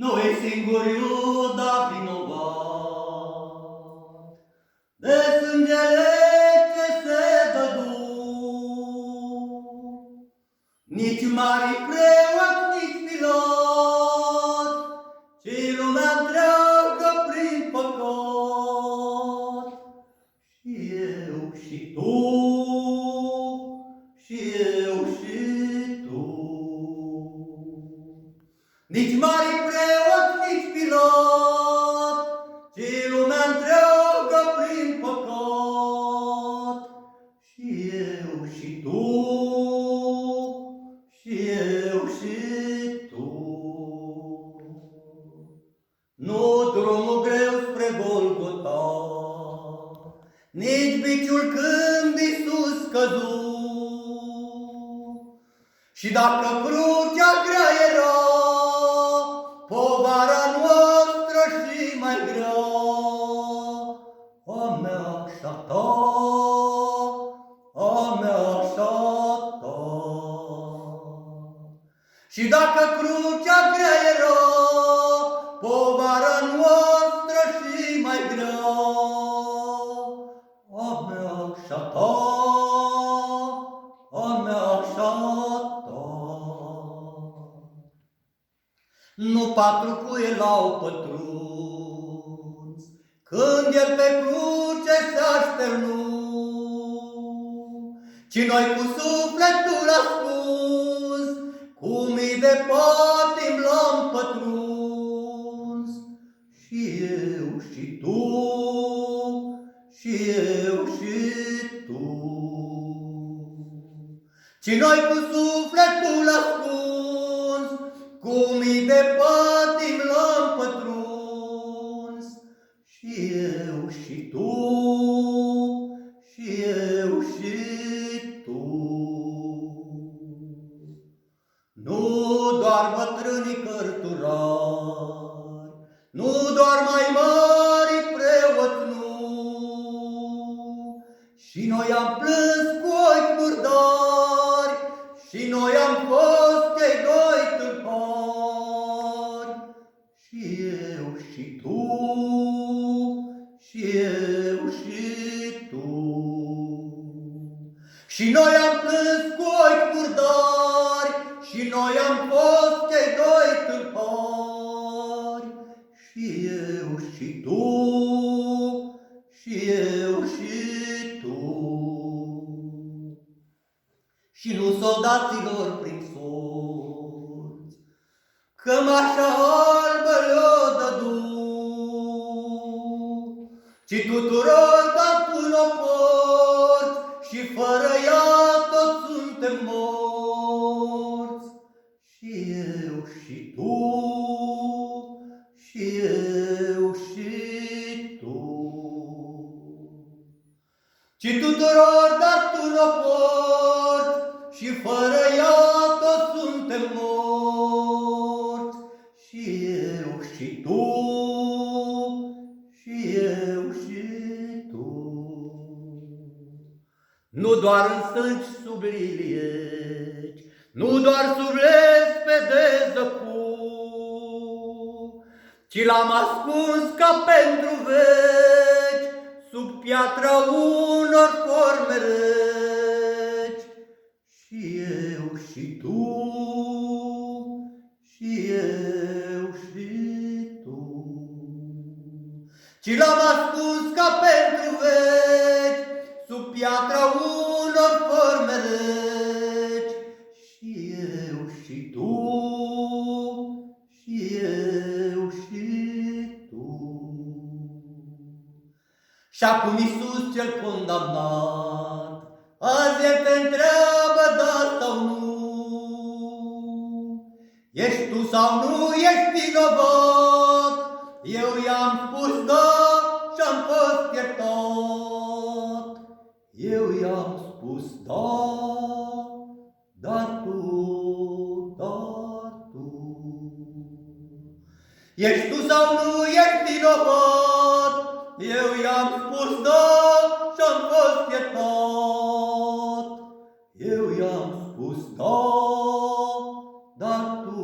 Nu e singur Iuda vinovat de sângele ce se dădu. Nici mari preot, nici Pilat, ci lumea întreagă prin păcat. Și eu și tu, și eu și tu. Nici mari preot, nici Pilat, ci lumea întreagă prin păcat. Și eu și tu, și eu și tu. Nu drumul greu spre Golgota, nici biciul când Iisus căzu. Și dacă crucea grea era, povara noastră și mai grea, a mea și a ta, a mea și a ta. Și dacă crucea grea era, povara noastră și mai grea, a mea și a ta, a mea și a ta. Nu patru cuie l-au pătruns când el pe cruce s-a așternut, ci noi cu sufletul ascuns, cu mii de patim l-am pătruns. Și eu și tu, și eu și tu. Ci noi cu sufletul ascuns, cu mii de patim l-am pătruns. Și eu și tu, și eu și tu. Nu doar bătrânii cărturari, nu doar mai mari preoți, nu. Și noi am plâns cu ochi murdari, și noi am fost cei doi tâlhari. Și eu și tu, și eu și tu. Și noi am plâns cu ochi murdari, și noi am fost cei doi tâlhari. Și eu și tu, și eu și tu. Și nu soldaților prin sorți, cămașa albă le-o dădu, ci tuturor dat un oport, și fără ea toți suntem morți. Și eu și tu, și eu și tu. Ci tuturor dat un oport, și fără ea toți suntem morți. Și eu și tu, și eu și tu. Nu doar în stânci sub lilieci, nu doar sub lespede zăcut, ci l-am ascuns ca pentru veci, sub piatra unor forme reci. Și eu și tu, și eu și tu. Ci l-am ascuns ca pentru veci, sub piatra unor forme reci. Și eu și tu, și eu și tu. Și acum Iisus cel condamnat, azi El te întreabă da sau nu. Ești tu sau nu ești vinovat? Eu i-am spus da și-am fost iertat. Eu i-am spus da, dar tu. Ești tu sau nu ești vinovat? Eu i-am spus da și-am fost iertat. Eu i-am spus da, dar tu